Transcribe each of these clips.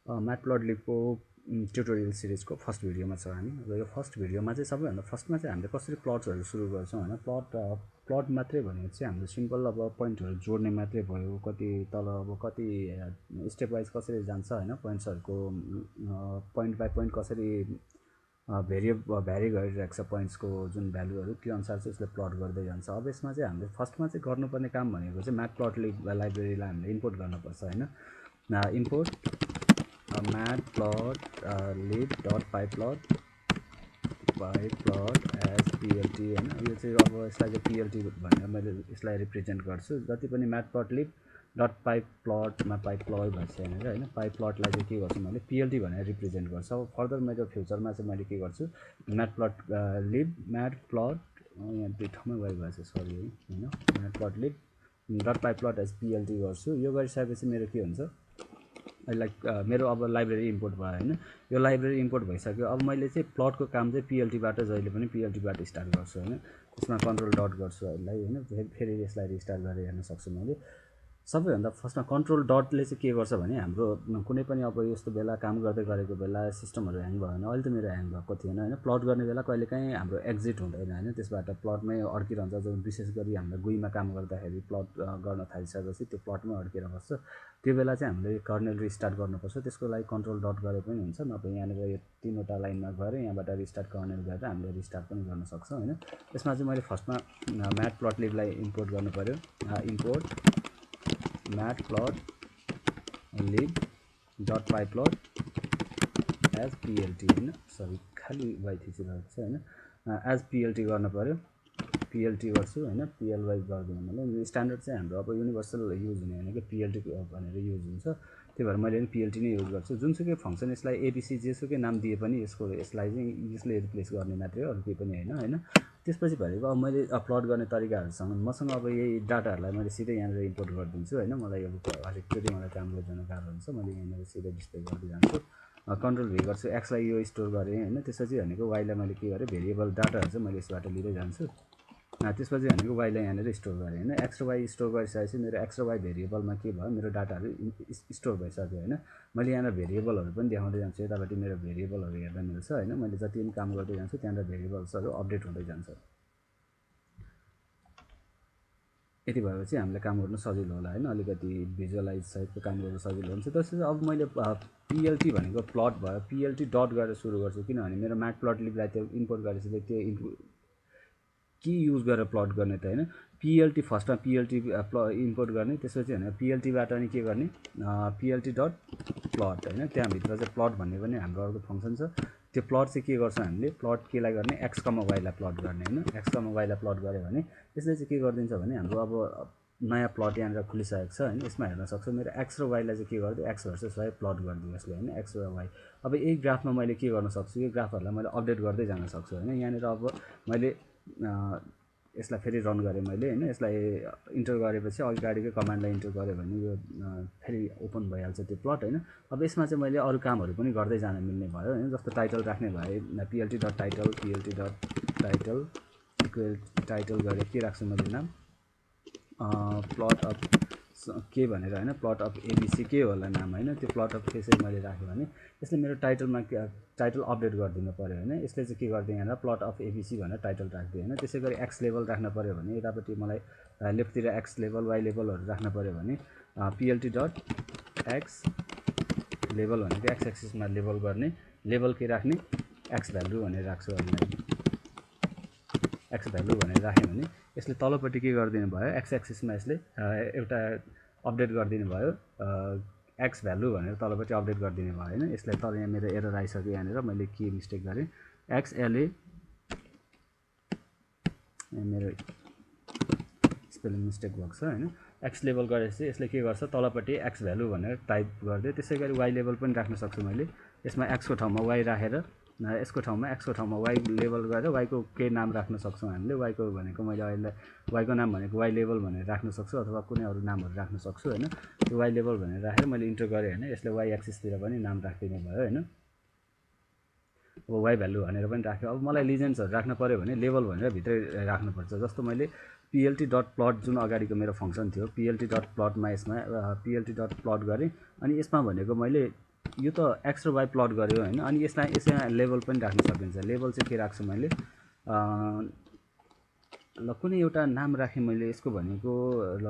म्याटप्लटलिबको tutorial सिरिजको first भिडियोमा छ हामी। र यो फर्स्ट भिडियोमा चाहिँ सबैभन्दा फर्स्टमा चाहिँ हामीले कसरी प्लट्सहरू सुरु गर्छौँ होइन। प्लट मात्रै भनेको चाहिँ हाम्रो सिम्पल अब पोइन्टहरू जोड्ने मात्रै भयो। कति तल अब कति स्टेप वाइज कसरी जान्छ होइन, पोइन्ट्सहरूको पोइन्ट बाई पोइन्ट कसरी भ्यारी गरिरहेको छ पोइन्ट्सको जुन भ्यालुहरू, त्यो अनुसार चाहिँ यसले प्लट गर्दै जान्छ। अब यसमा चाहिँ हामीले फर्स्टमा चाहिँ गर्नुपर्ने काम भनेको चाहिँ म्याटप्लटलिब लाइब्रेरीलाई हामीले इम्पोर्ट गर्नुपर्छ होइन। Import matplotlib dot pyplot as plt होइन। यो चाहिँ अब यसलाई चाहिँ plt भनेर मैले यसलाई रिप्रेजेन्ट गर्छु। जति पनि matplotlib डट pyplotमा pyplot भन्छ यहाँनिर होइन। pyplotलाई चाहिँ के गर्छु मैले plt भनेर रिप्रेजेन्ट गर्छु। अब फर्दर मेरो फ्युचरमा चाहिँ मैले के गर्छु matplotlib यहाँ दुई ठाउँमा गइरहेको छ सरी होइन। matplotlib dot pyplot as plt गर्छु। यो गरिसकेपछि मेरो के हुन्छ लाइक मेरो अब लाइब्रेरी इम्पोर्ट भयो होइन। यो लाइब्रेरी इम्पोर्ट भइसक्यो। अब मैले चाहिँ प्लटको काम चाहिँ पीएलटीबाट जहिले पनि पीएलटीबाट स्टार्ट गर्छु होइन। त्यसमा कन्ट्रोल डट गर्छु यसलाई होइन। फेरि यसलाई रिस्टार्ट गरेर हेर्न सक्छु मैले। सबैभन्दा फर्स्टमा कन्ट्रोल डटले चाहिँ के गर्छ भने हाम्रो कुनै पनि अब यस्तो बेला काम गर्दै गरेको बेला सिस्टमहरू ह्याङ भयो भने, अहिले त मेरो ह्याङ भएको थिएन होइन। प्लट गर्ने बेला कहिलेकाहीँ हाम्रो एक्जिट हुँदैन होइन, त्यसबाट प्लटमै अड्किरहन्छ। जब विशेष गरी हामीले गुईमा काम गर्दाखेरि प्लट गर्न थालिसकेपछि त्यो प्लटमै अड्केर बस्छ। त्यो बेला चाहिँ हामीले कर्नेल रिस्टार्ट गर्नुपर्छ। त्यसको लागि कन्ट्रोल डट गरे पनि हुन्छ, नभए यहाँनिर यो तीनवटा लाइनमा गएर यहाँबाट रिस्टार्ट कर्नेल गरेर हामीले रिस्टार्ट पनि गर्न सक्छौँ होइन। यसमा चाहिँ मैले फर्स्टमा म्याटप्लटलिबलाई इम्पोर्ट गर्नु पऱ्यो। Import matplotlib dot pyplot as plt होइन, सरी खालि वाइ थिचिरहेको छ होइन। एज plt गर्नु पऱ्यो। plt गर्छु होइन, ply गर्दिनँ मैले। स्ट्यान्डर्ड चाहिँ हाम्रो अब युनिभर्सल युज हुने होइन कि plt भनेर युज हुन्छ, त्यही भएर मैले plt नै युज गर्छु। जुनसुकै फङ्सन यसलाई एबिसी जेसुकै नाम दिए पनि यसलाई चाहिँ यसले रिप्लेस गर्ने मात्रै हो, अरू केही पनि होइन। त्यसपछि भनेको अब मैले प्लट गर्ने तरिकाहरूसँग मसँग अब यही डाटाहरूलाई मैले सिधै यहाँनिर इम्पोर्ट गरिदिन्छु होइन। मलाई अब हरेकचोटि मलाई काम गर्दैन गाह्रो हुन्छ, मैले यहाँनिर सिधै डिस्प्ले गर्दै जान्छु। कन्ट्रोल भी गर्छु, एक्सलाई यो स्टोर गरेँ होइन। त्यसपछि भनेको वाइलाई मैले के गरेँ भेरिएबल डाटाहरू चाहिँ मैले यसबाट लिँदै जान्छु। त्यसपछि भनेको वाइलाई यहाँनिर स्टोर गरेँ होइन। एक्स र वाइ स्टोर गरिसकेपछि मेरो एक्स र वाइ भेरिएबलमा के भयो, मेरो डाटाहरू स्टोर भइसक्यो होइन। मैले यहाँनिर भेरिएबलहरू पनि देखाउँदै जान्छु। यतापट्टि मेरो भेरिएबलहरू हेर्दा मिल्छ होइन। मैले जति पनि काम गर्दै जान्छु त्यहाँनिर भेरिएबल्सहरू अपडेट हुँदै जान्छ। यति भएपछि हामीलाई काम गर्नु सजिलो होला होइन। अलिकति भिजुअलाइज सहितको काम गर्नु सजिलो हुन्छ। त्यसपछि अब मैले पीएलटी भनेको प्लट भयो, पीएलटी डट गरेर सुरु गर्छु, किनभने मेरो म्याटप्लटलिबलाई त्यो इम्पोर्ट गरेपछि त्यो के युज गरेर प्लट गर्ने त होइन। पीएलटी फर्स्टमा पीएलटी इम्पोर्ट गर्ने, त्यसपछि होइन पीएलटीबाट अनि के गर्ने पीएलटी डट प्लट होइन। त्यहाँभित्र चाहिँ प्लट भन्ने पनि हाम्रो अर्को फङ्सन छ। त्यो प्लट चाहिँ के गर्छ हामीले, प्लट केलाई गर्ने एक्स कमा वाइलाई प्लट गर्ने होइन। एक्स कमा वाइलाई प्लट गऱ्यो भने यसले चाहिँ के गरिदिन्छ भने हाम्रो अब नयाँ प्लट यहाँनिर खुलिसकेको छ होइन। यसमा हेर्न सक्छु मेरो एक्स र वाइलाई चाहिँ के गरिदियो, एक्स भर्सेस वाइ प्लट गरिदियो यसले होइन, एक्स र वाइ। अब यही ग्राफमा मैले के गर्न सक्छु, यो ग्राफहरूलाई मैले अपडेट गर्दै जान सक्छु होइन। यहाँनिर अब मैले यसलाई फेरि रन गरेँ मैले होइन। यसलाई इन्टर गरेपछि अगाडिकै कमान्डलाई इन्टर गरेँ भने यो फेरि ओपन भइहाल्छ त्यो प्लट होइन। अब यसमा चाहिँ मैले अरू कामहरू पनि गर्दै जान मिल्ने भयो होइन। जस्तो टाइटल राख्ने भए PLT dot title, PLT dot title equal title गरेर के राख्छु मैले नाम प्लट अफ के भनेर होइन, प्लट अफ एबिसी के होला नाम होइन। त्यो प्लट अफ त्यसरी मैले राखेँ भने यसले मेरो टाइटलमा टाइटल अपडेट गरिदिनु पऱ्यो होइन। यसले चाहिँ के गरिदियो यहाँनिर प्लट अफ एबिसी भनेर टाइटल राखिदियो होइन। त्यसै गरी एक्स लेभल राख्न पऱ्यो भने यतापट्टि मलाई लेफ्टतिर एक्स लेभल वाइ लेभलहरू राख्न पऱ्यो भने पीएलटी डट एक्स लेभल भनेको एक्स एक्सिसमा लेभल गर्ने, लेभल के राख्ने एक्स भ्यालु भनेर राख्छु। अहिले एक्स भ्यालु भनेर राख्यो भने यसले तलपट्टि के गरिदिनु भयो, एक्स एक्सिसमा यसले एउटा अपडेट गरिदिनु भयो एक्स भ्यालु भनेर तलपट्टि अपडेट गरिदिनु भयो होइन। यसलाई तल यहाँ मेरो एरर आइसक्यो, यहाँनिर मैले के मिस्टेक गरेँ एक्सएलए मेरो स्पेलिङ मिस्टेक भएको छ होइन। एक्स लेभल गरेपछि यसले के गर्छ तलपट्टि एक्स भ्यालु भनेर टाइप गरिदियो। त्यसै गरी वाइ लेभल पनि राख्न सक्छु मैले। यसमा एक्सको ठाउँमा वाइ राखेर यसको ठाउँमा एक्सको ठाउँमा वाइ लेभल गरेर वाइको केही नाम राख्न सक्छौँ हामीले। वाइको भनेको मैले अहिले वाइको नाम भनेको वाइ लेभल भनेर राख्न सक्छु अथवा कुनै अरू नामहरू राख्न सक्छु होइन। त्यो वाइ लेभल भनेर राखेर मैले इन्टर गरेँ होइन। यसले वाइ एक्सिसतिर पनि नाम राखिदिने भयो होइन। अब वाइ भ्यालु भनेर पनि राख्यो। अब मलाई लिजेन्ड्सहरू राख्न पऱ्यो भने लेभल भनेर भित्रै राख्नुपर्छ। जस्तो मैले पीएलटी डट प्लट जुन अगाडिको मेरो फङ्सन थियो पीएलटी डट प्लटमा यसमा पीएलटी डट प्लट गरेँ अनि यसमा भनेको मैले यो त एक्स र वाई प्लट गर्यो होइन। अनि यसमा लेभल पनि राख्न सकिन्छ। लेभल चाहिँ के राख्छु मैले, ल कुनै एउटा नाम राखेँ मैले यसको भनेको ल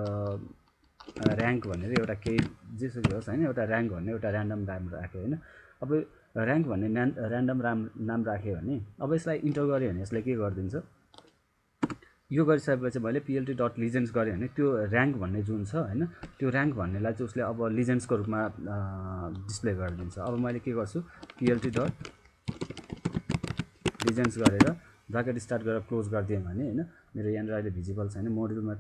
ऱ्याङ्क भनेर एउटा केही जेसुकै होस् होइन, एउटा ऱ्याङ्क भन्ने एउटा ऱ्यान्डम नाम राख्यो होइन। अब ऱ्याङ्क भन्ने ऱ्यान्डम नाम राख्यो भने अब यसलाई इन्टर गऱ्यो भने यसले के गरिदिन्छ, यो गरिसकेपछि मैले पिएलटी डट लिजेन्ड्स गरेँ भने त्यो ऱ्याङ्क भन्ने जुन छ होइन, त्यो ऱ्याङ्क भन्नेलाई चाहिँ उसले अब लिजेन्ड्सको रूपमा डिस्प्ले गरिदिन्छ। अब मैले के गर्छु, पिएलटी डट लिजेन्ड्स गरेर ब्राकेट स्टार्ट गरेर क्लोज गरिदिएँ भने होइन, मेरो यहाँनिर अहिले भिजिबल छैन, मोड्युलमा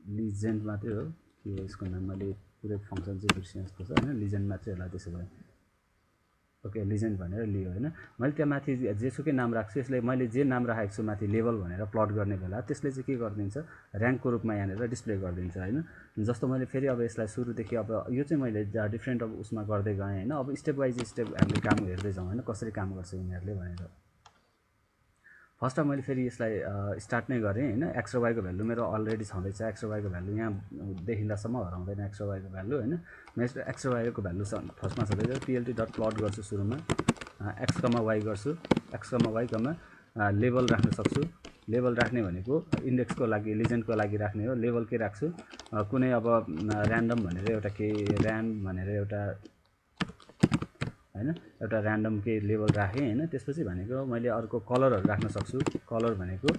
लिजेन्ड मात्रै हो कि यसको नाम, मैले पुरै फङ्सन चाहिँ बिर्सेँ जस्तो छ होइन, लिजेन्ड मात्रै होला त्यसो भए। ओके, लिजेन्ड भनेर लियो होइन। मैले त्यहाँ माथि जेसुकै नाम राख्छु, यसले मैले जे नाम राखेको छु माथि लेभल भनेर प्लट गर्ने बेला त्यसले चाहिँ के गरिदिन्छ, ऱ्याङ्कको रूपमा यहाँनिर डिस्प्ले गरिदिन्छ होइन। जस्तो मैले फेरि अब यसलाई सुरुदेखि अब यो चाहिँ मैले डिफ्रेन्ट अब उसमा गर्दै गएँ होइन। अब स्टेप बाई स्टेप हामीले काम हेर्दै जाउँ होइन, कसरी काम गर्छ यिनीहरूले भनेर। फर्स्टमा मैले फेरि यसलाई स्टार्ट नै गरेँ होइन। एक्स र वाईको भ्यालु मेरो अलरेडी छँदैछ, एक्स र वाईको भ्यालु यहाँ देखिँदासम्म हराउँदैन एक्स र वाईको भ्यालु होइन। एक्स र वाईको भ्यालु फर्स्टमा छँदैछ, पिएलटी डट प्लट गर्छु सुरुमा, एक्स कमा वाई गर्छु, एक्स कमा वाई कमा लेभल राख्न सक्छु। लेभल राख्ने भनेको इन्डेक्सको लागि लिजेन्डको लागि राख्ने हो। लेभल के राख्छु, कुनै अब ऱ्यान्डम भनेर एउटा के ऱ्यान्ड भनेर एउटा होइन, एउटा ऱ्यान्डम के लेभल राखेँ होइन। त्यसपछि भनेको मैले अर्को कलरहरू राख्न सक्छु। कलर भनेको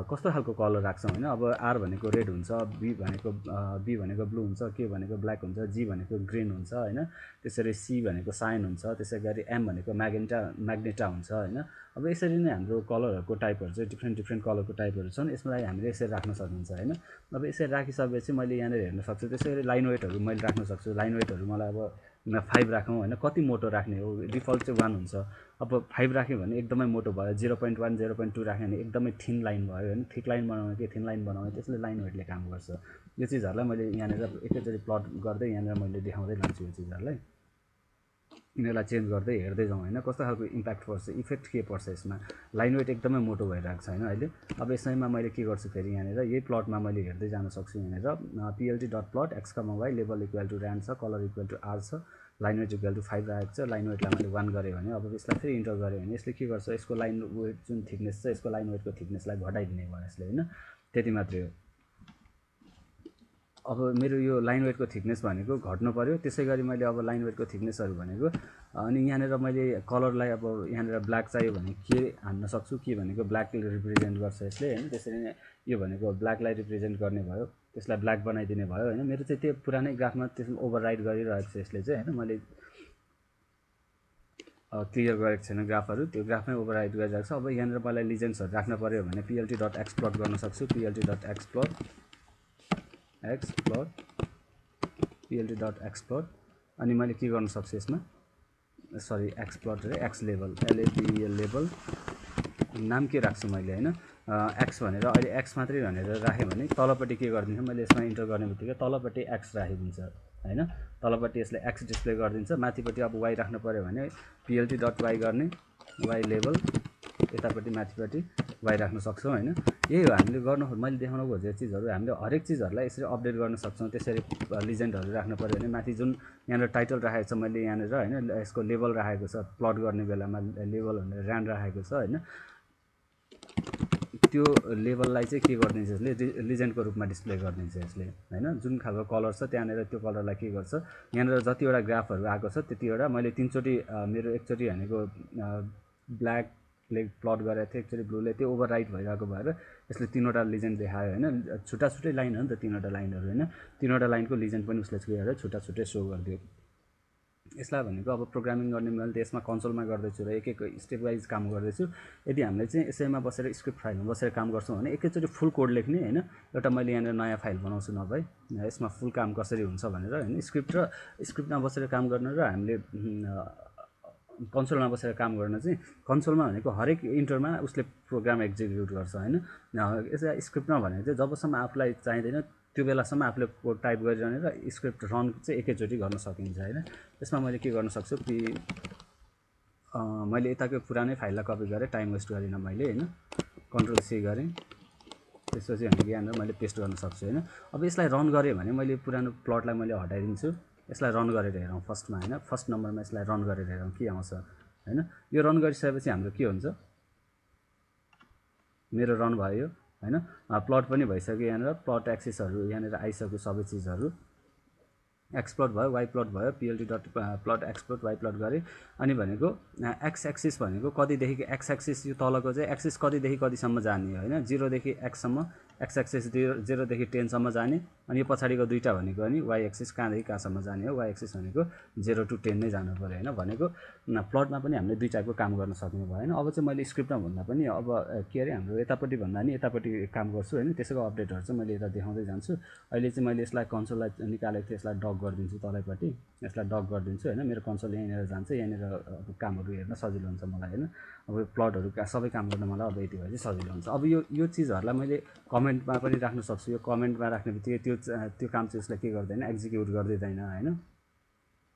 कस्तो खालको कलर राख्छौँ होइन। अब आर भनेको रेड हुन्छ, बी भनेको ब्लू हुन्छ, के भनेको ब्ल्याक हुन्छ, जी भनेको ग्रिन हुन्छ होइन। त्यसरी सी भनेको साइन हुन्छ, त्यसै गरी एम भनेको म्याग्नेटा हुन्छ होइन। अब यसरी नै हाम्रो कलरहरूको टाइपहरू चाहिँ डिफ्रेन्ट कलरको टाइपहरू छन्, यसलाई हामीले यसरी राख्न सकिन्छ होइन। अब यसरी राखिसकेपछि मैले यहाँनिर हेर्न सक्छु। त्यसै गरी लाइन वेटहरू मैले राख्न सक्छु। लाइन वेटहरू मलाई अब 5 राखौँ होइन, कति मोटो राख्ने हो, डिफल्ट चाहिँ 1 हुन्छ। अब 5 राख्यो भने एकदमै मोटो भयो, 0.1 0.2 राख्यो भने एकदमै थिन लाइन भयो होइन। थिक लाइन बनाउने कि थिन लाइन बनाउने, त्यसले लाइन वेटले काम गर्छ। यो चिजहरूलाई मैले यहाँनिर एकैचोटि प्लट गर्दै यहाँनिर मैले देखाउँदै लान्छु यो चिजहरूलाई। यिनीहरूलाई चेन्ज गर्दै हेर्दै जाउँ होइन, कस्तो खालको इम्प्याक्ट पर्छ, इफेक्ट के पर्छ यसमा। लाइन वेट एकदमै मोटो भइरहेको छ होइन अहिले। अब यसैमा मैले के गर्छु फेरि यहाँनिर यही प्लटमा मैले हेर्दै जान सक्छु। यहाँनिर PLT dot plot X comma Y, लेभल इक्वल टु ऱ्यान्ड छ, कलर इक्वल टु आर छ, लाइन वेट इक्वल टु 5 राखेको छ। लाइन वेटलाई मैले 1 गरेँ भने अब यसलाई फेरि इन्टर गरेँ भने यसले के गर्छ, यसको लाइन वेट जुन थिकनेस छ यसको लाइन वेटको थिकनेसलाई घटाइदिने भयो यसले होइन। त्यति मात्रै हो। अब मेरो यो लाइन वेटको थिकनेस भनेको घट्नु पऱ्यो। त्यसै गरी मैले अब लाइन वेटको थिकनेसहरू भनेको अनि यहाँनिर मैले कलरलाई अब यहाँनिर ब्ल्याक चाहियो भने के हान्न सक्छु, के भनेको ब्ल्याकले रिप्रेजेन्ट गर्छ यसले होइन। त्यसरी नै यो भनेको ब्ल्याकलाई रिप्रेजेन्ट गर्ने भयो, त्यसलाई ब्ल्याक बनाइदिने भयो होइन। मेरो चाहिँ त्यो पुरानै ग्राफमा त्यसमा ओभरराइड गरिरहेको छ यसले चाहिँ होइन। मैले क्लियर गरेको छैन ग्राफहरू, त्यो ग्राफमै ओभरराइड गरिरहेको छ। अब यहाँनिर मलाई लिजेन्ड्सहरू राख्न पऱ्यो भने पिएलटी डट एक्स प्लट गर्न सक्छु। पिएलटी dot x plot पिएलटी dot x plot अनि मैले के गर्न सक्छु यसमा, सरी एक्स प्लट र एक्स लेभल एलएबिएल लेभल नाम के राख्छु मैले होइन। एक्स भनेर अहिले एक्स मात्रै भनेर राखेँ भने तलपट्टि के गरिदिन्छ, मैले यसमा इन्टर गर्ने बित्तिकै तलपट्टि एक्स राखिदिन्छ होइन। तलपट्टि यसले एक्स डिस्प्ले गरिदिन्छ। माथिपट्टि अब वाई राख्नु पऱ्यो भने पिएलटी डट वाई गर्ने, वाई लेभल यतापट्टि माथिपट्टि वाई राख्न सक्छौँ होइन। यही हो हामीले गर्नु मैले देखाउन खोजेको चिजहरू। हामीले हरेक चिजहरूलाई यसरी अपडेट गर्न सक्छौँ। त्यसरी लिजेन्डहरू राख्नु पऱ्यो भने माथि जुन यहाँनिर टाइटल राखेको छ मैले यहाँनिर होइन, यसको लेभल राखेको छ, प्लट गर्ने बेलामा लेभल भनेर ऱ्यान्ड राखेको छ होइन। त्यो लेभललाई चाहिँ के गरिदिन्छ यसले, लिजेन्डको रूपमा डिस्प्ले गरिदिन्छ यसले होइन। जुन खालको कलर छ त्यहाँनिर त्यो कलरलाई के गर्छ, यहाँनिर जतिवटा ग्राफहरू आएको छ त्यतिवटा मैले 3 चोटि मेरो एकचोटि भनेको ब्ल्याकले प्लट गरेको थिएँ, एकचोटि ब्लूले, त्यो ओभरराइड भइरहेको भएर यसले 3वटा लिजेन्ड देखायो होइन। छुट्टा छुट्टै लाइन हो नि त 3वटा लाइनहरू होइन। 3वटा लाइनको लिजेन्ड पनि उसले के गरेर छुट्टा छुट्टै सो गरिदियो। यसलाई भनेको अब प्रोग्रामिङ गर्ने मैले त्यसमा कन्सोलमा गर्दैछु र एक स्टेप वाइज काम गर्दैछु। यदि हामीले चाहिँ यसैमा बसेर स्क्रिप्ट फाइलमा बसेर काम गर्छौँ भने एकैचोटि फुल कोड लेख्ने होइन। एउटा मैले यहाँनिर नयाँ फाइल बनाउँछु नभए यसमा फुल काम कसरी हुन्छ भनेर होइन। स्क्रिप्टमा बसेर काम गर्न र हामीले कन्सोलमा बसेर काम गर्न चाहिँ कन्सोलमा भनेको हरेक इन्टरमा उसले प्रोग्राम एक्जिक्युट गर्छ होइन। यसै स्क्रिप्टमा भनेको चाहिँ जबसम्म आफूलाई चाहिँदैन त्यो बेलासम्म आफूले कोड टाइप गरिरहने र स्क्रिप्ट रन चाहिँ एकैचोटि गर्न सकिन्छ होइन। यसमा मैले के गर्न सक्छु कि मैले यताको पुरानै फाइललाई कपी गरेँ, टाइम वेस्ट गरिनँ मैले होइन। कन्ट्रोल सी गरेँ, त्यसपछि हामीले यहाँनिर मैले पेस्ट गर्न सक्छु होइन। अब यसलाई रन गरेँ भने मैले पुरानो प्लटलाई मैले हटाइदिन्छु यसलाई रन गरेर हेरौँ फर्स्टमा हैन, फर्स्ट नम्बरमा यसलाई रन गरेर हेरौँ के आउँछ हैन। यो रन गरिसकेपछि हाम्रो के हुन्छ, मेरो रन भयो हैन, प्लट पनि भइसक्यो, यहाँनिर प्लट एक्सिसहरू यहाँनिर आइसक्यो सबै चिजहरू, एक्स प्लट भयो, वाइ प्लट भयो, PLT dot plot X plot Y plot गरेँ। अनि भनेको एक्स एक्सिस भनेको कतिदेखि एक्स एक्सिस यो तलको चाहिँ एक्सिस कतिदेखि कतिसम्म जाने होइन, 0 देखि एक्ससम्म, एक्स एक्सिस 0 देखि 10 सम्म जाने। अनि यो पछाडिको दुईवटा भनेको अनि वाइ एक्सिस कहाँदेखि कहाँसम्म जाने हो, वाइ एक्सिस भनेको 0 to 10 नै जानु पऱ्यो होइन। भनेको प्लटमा पनि हामीले दुई टाइपको काम गर्न सक्ने भयो होइन। अब चाहिँ मैले स्क्रिप्टमा भन्दा पनि अब के अरे हाम्रो यतापट्टि भन्दा नि यतापट्टि काम गर्छु होइन, त्यसैको अपडेटहरू चाहिँ मैले यता देखाउँदै जान्छु। अहिले चाहिँ मैले यसलाई कन्सोललाई निकालेको थिएँ, यसलाई डक गरिदिन्छु तलैपट्टि, यसलाई डक गरिदिन्छु होइन। मेरो कन्सोल यहीँनिर जान्छ, यहाँनिर अब कामहरू हेर्न सजिलो हुन्छ मलाई होइन। अब प्लटहरू सबै काम गर्न मलाई अब यति भए चाहिँ सजिलो हुन्छ। अब यो चिजहरूलाई मैले कमेन्टमा पनि राख्न सक्छु, यो कमेन्टमा राख्ने बित्तिकै त्यो काम चाहिँ उसले के गर्दैन, एक्जिक्युट गरिदिँदैन होइन।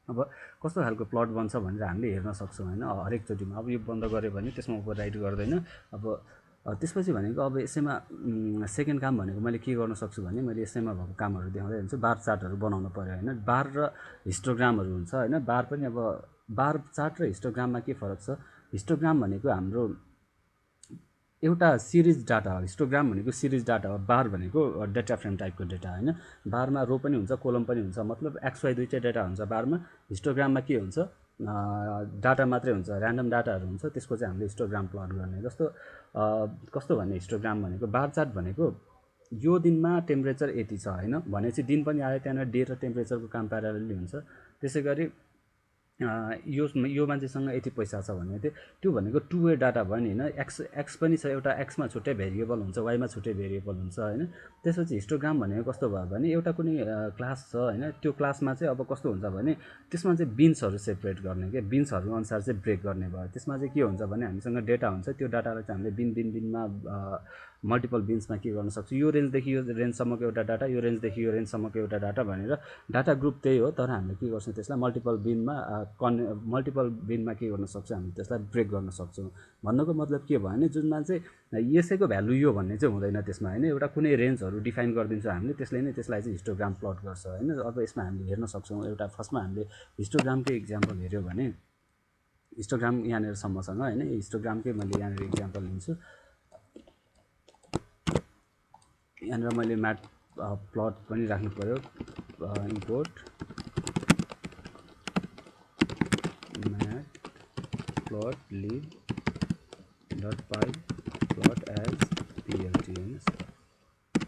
अब कस्तो खालको प्लट बन्छ भनेर हामीले हेर्न सक्छौँ होइन हरेकचोटिमा। अब यो बन्द गऱ्यो भने त्यसमा ओभरराइट गर्दैन। अब त्यसपछि भनेको अब यसैमा सेकेन्ड काम भनेको मैले के गर्न सक्छु भने मैले यसैमा भएको कामहरू देखाउँदै हुन्छु। बार चार्टहरू बनाउनु पऱ्यो होइन, बार र हिस्टोग्रामहरू हुन्छ होइन। बार पनि अब बार चार्ट र हिस्टोग्राममा के फरक छ, हिस्टोग्राम भनेको हाम्रो एउटा सिरिज डाटा हो, हिस्टोग्राम भनेको सिरिज डाटा हो, बार भनेको डेटा फ्रेम टाइपको डेटा होइन। बारमा रो पनि हुन्छ, कोलम पनि हुन्छ, मतलब XY दुईवटा डेटा हुन्छ बारमा। हिस्टोग्राममा के हुन्छ, डाटा मात्रै हुन्छ, ऱ्यान्डम डाटाहरू हुन्छ, त्यसको चाहिँ हामीले हिस्टोग्राम प्लट गर्ने। जस्तो कस्तो भन्ने हिस्टोग्राम भनेको बार चार्ट भनेको यो दिनमा टेम्परेचर यति छ होइन भनेपछि दिन पनि आयो, त्यहाँनिर डे र टेम्परेचरको काम प्यारालेली हुन्छ। त्यसै गरी यो मान्छेसँग यति पैसा छ भने थियो, त्यो भनेको टु वे डाटा भयो नि होइन। एक्स पनि छ, एउटा एक्समा छुट्टै भेरिएबल हुन्छ, वाइमा छुट्टै भेरिएबल हुन्छ होइन। त्यसपछि हिस्टोग्राम भनेको कस्तो भयो भने एउटा कुनै क्लास छ होइन, त्यो क्लासमा चाहिँ अब कस्तो हुन्छ भने त्यसमा चाहिँ बिन्सहरू सेपरेट गर्ने के, बिन्सहरू अनुसार चाहिँ ब्रेक गर्ने भयो। त्यसमा चाहिँ के हुन्छ भने हामीसँग डेटा हुन्छ, त्यो डाटालाई चाहिँ हामीले बिनमा मल्टिपल बिन्समा के गर्न सक्छु, यो रेन्जदेखि यो रेन्जसम्मको एउटा डाटा, यो रेन्जदेखि यो रेन्जसम्मको एउटा डाटा भनेर डाटा ग्रुप त्यही हो, तर हामीले के गर्छौँ त्यसलाई मल्टिपल बिनमा के गर्न सक्छौँ, हामीले त्यसलाई ब्रेक गर्न सक्छौँ। भन्नुको मतलब के भयो भने जुनमा चाहिँ यसैको भ्यालु यो भन्ने चाहिँ हुँदैन त्यसमा होइन, एउटा कुनै रेन्जहरू डिफाइन गरिदिन्छौँ हामीले, त्यसले नै त्यसलाई चाहिँ हिस्टोग्राम प्लट गर्छ होइन। अब यसमा हामीले हेर्न सक्छौँ, एउटा फर्स्टमा हामीले हिस्टोग्रामकै इक्जाम्पल हेऱ्यो भने हिस्टोग्राम यहाँनिरसम्मसँग होइन, हिस्टोग्रामकै मैले यहाँनिर इक्जाम्पल लिन्छु। यहाँनिर मैले म्याट प्लट पनि राख्नु पऱ्यो, इम्पोर्ट म्याट प्लट लिब डट पाई प्लट एज पिएलटी होइन,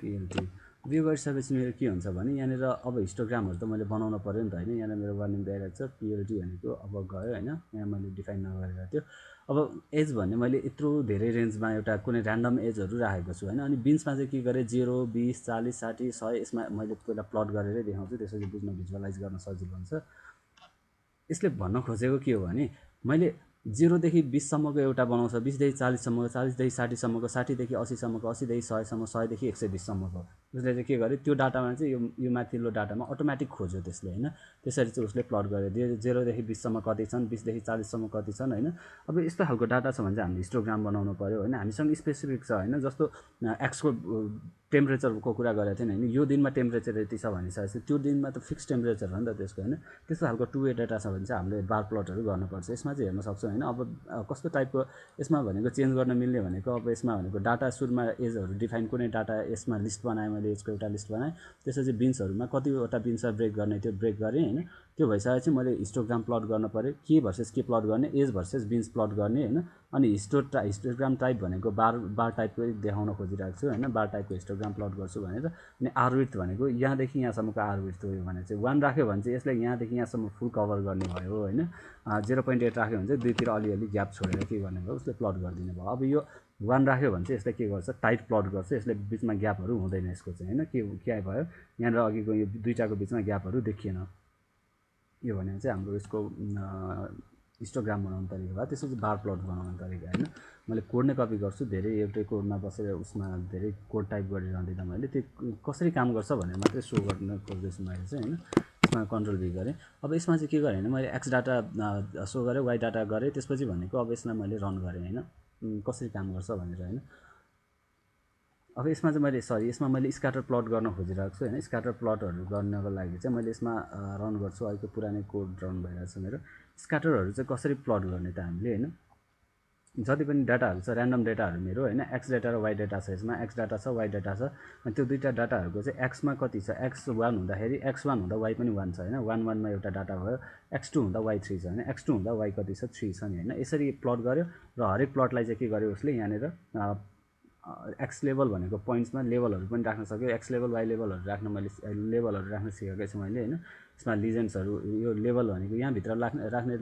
पिएलटी यो गरिसकेपछि मेरो के हुन्छ भने यहाँनिर अब हिस्टोग्रामहरू त मैले बनाउन पऱ्यो नि त होइन। यहाँनिर मेरो वार्निङ दिइरहेको छ पिएलटी भनेको अब गयो होइन, यहाँ मैले डिफाइन नगरेर थियो। अब एज भन्ने मैले यत्रो धेरै रेन्जमा एउटा कुनै ऱ्यान्डम एजहरू राखेको छु होइन। अनि बिन्समा चाहिँ के गरेँ 0, 20, 40, 60, 100 यसमा मैले पहिला प्लट गरेरै देखाउँछु, त्यसपछि बुझ्न भिजुअलाइज गर्न सजिलो हुन्छ। यसले भन्न खोजेको के हो भने मैले 0 देखि 20 सम्मको एउटा बनाउँछ, 20 देखि 40 सम्मको, 40 देखि 60 सम्मको, 60 देखि 80 सम्मको, 80 देखि 100 सम्म, 100 देखि 120 सम्मको। उसले चाहिँ के गर्यो त्यो डाटामा चाहिँ यो माथिल्लो डाटामा अटोमेटिक खोज्यो त्यसले होइन। त्यसरी चाहिँ उसले प्लट गरिदियो 0 देखि 20 सम्म कति छन्, 20 देखि 40 सम्म कति छन् होइन। अब यस्तो खालको डाटा छ भने चाहिँ हामीले हिस्टोग्राम बनाउनु पऱ्यो होइन। हामीसँग स्पेसिफिक छ होइन, जस्तो एक्सको टेम्परेचरको कुरा गरेको थिएन होइन, यो दिनमा टेम्परेचर यति छ भनिसकेपछि त्यो दिनमा त फिक्स टेम्परेचर हो नि त त्यसको होइन। त्यस्तो खालको टु वे डाटा छ भने चाहिँ हामीले बार प्लटहरू गर्नुपर्छ। यसमा चाहिँ हेर्न सक्छौँ होइन। अब कस्तो टाइपको यसमा भनेको चेन्ज गर्न मिल्ने भनेको अब यसमा भनेको डाटा सुरुमा एजहरू डिफाइन कुनै डाटा यसमा लिस्ट बनाएँ मैले, एजको एउटा लिस्ट बनाएँ, त्यसपछि बिन्सहरूमा कतिवटा बिन्समा ब्रेक गर्ने त्यो ब्रेक गरेँ होइन। त्यो भइसकेपछि मैले हिस्टोग्राम प्लट गर्न पऱ्यो, के भर्सेस के प्लट गर्ने, एज भर्सेस बिन्स प्लट गर्ने होइन। अनि हिस्टोग्राम टाइप भनेको बार टाइपको देखाउन खोजिरहेको छु होइन, बार टाइपको हिस्टोग्राम प्लट गर्छु भनेर। अनि आर विड्थ भनेको यहाँदेखि यहाँसम्मको आर विड्थ हो भने चाहिँ 1 राख्यो भने चाहिँ यसले यहाँदेखि यहाँसम्म फुल कभर गर्ने भयो होइन। 0.8 राख्यो भने चाहिँ दुईतिर अलिअलि ग्याप छोडेर के गर्ने भयो उसले प्लट गरिदिने भयो। अब यो 1 राख्यो भने चाहिँ यसले के गर्छ, टाइट प्लट गर्छ, यसले बिचमा ग्यापहरू हुँदैन यसको चाहिँ होइन। के भयो यहाँनिर अघिको यो दुईवटाको बिचमा ग्यापहरू देखिएन। यो भने चाहिँ हाम्रो यसको हिस्टोग्राम बनाउने तरिका भयो। त्यसपछि बार प्लट बनाउने तरिका होइन। मैले कोड नै कपी गर्छु, धेरै एउटै कोडमा बसेर उसमा धेरै कोड टाइप गरिरहँदिनँ मैले, त्यो कसरी काम गर्छ भनेर मात्रै सो गर्न खोज्दैछु मैले चाहिँ होइन। यसमा कन्ट्रोल भी गरेँ। अब यसमा चाहिँ के गरेँ भने मैले एक्स डाटा सो गरेँ, वाइ डाटा गरेँ, त्यसपछि भनेको अब यसलाई मैले रन गरेँ होइन, कसरी काम गर्छ भनेर होइन। अब यसमा चाहिँ मैले यसमा मैले स्क्याटर प्लट गर्न खोजिरहेको छु होइन। स्क्याटर प्लटहरू गर्नको लागि चाहिँ मैले यसमा रन गर्छु। अहिलेको पुरानै कोड रन भइरहेको छ मेरो। स्क्याटरहरू चाहिँ कसरी प्लट गर्ने त हामीले होइन, जति पनि डाटाहरू छ ऱ्यान्डम डाटाहरू मेरो होइन, एक्स डाटा र वाइ डाटा छ। यसमा एक्स डाटा छ वाइ डाटा छ। अनि त्यो दुईवटा डाटाहरूको चाहिँ एक्समा कति छ, एक्स 1 हुँदाखेरि एक्स 1 हुँदा वाइ पनि 1 छ होइन। 1 1 मा एउटा डाटा भयो। एक्स 2 हुँदा वाइ 3 छ होइन। एक्स 2 हुँदा वाइ कति छ, 3 छ नि होइन। यसरी प्लट गर्यो र हरेक प्लटलाई चाहिँ के गर्यो उसले यहाँनिर एक्स लेभल भनेको पोइन्ट्समा लेभलहरू पनि राख्न सक्यो। एक्स लेभल वाइ लेभलहरू राख्न मैले लेभलहरू राख्न सिकेको छु मैले होइन। यसमा लिजेन्ड्सहरू, यो लेभल भनेको यहाँभित्र राख्ने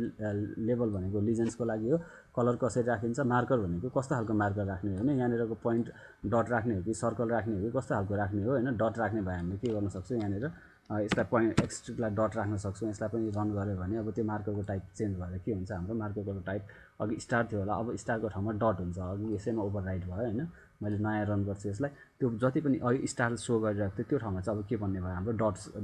लेभल भनेको लिजेन्ड्सको लागि हो। कलर कसरी राखिन्छ, मार्कर भनेको कस्तो खालको मार्कर राख्ने होइन, यहाँनिरको पोइन्ट डट राख्ने हो कि सर्कल राख्ने हो कि कस्तो खालको राख्ने हो होइन। डट राख्ने भए हामीले के गर्न सक्छौँ यहाँनिर यसलाई पोइन्ट एक्सलाई डट राख्न सक्छौँ। यसलाई पनि रन गऱ्यो भने अब त्यो मार्करको टाइप चेन्ज भएर के हुन्छ, हाम्रो मार्करको टाइप अघि स्टार थियो होला, अब स्टारको ठाउँमा डट हुन्छ। अघि यसैमा ओभरराइड भयो होइन। मैले नयाँ रन गर्छु यसलाई। त्यो जति पनि अघि स्टार सो गरिरहेको थियो त्यो ठाउँमा चाहिँ अब के बन्ने भयो, हाम्रो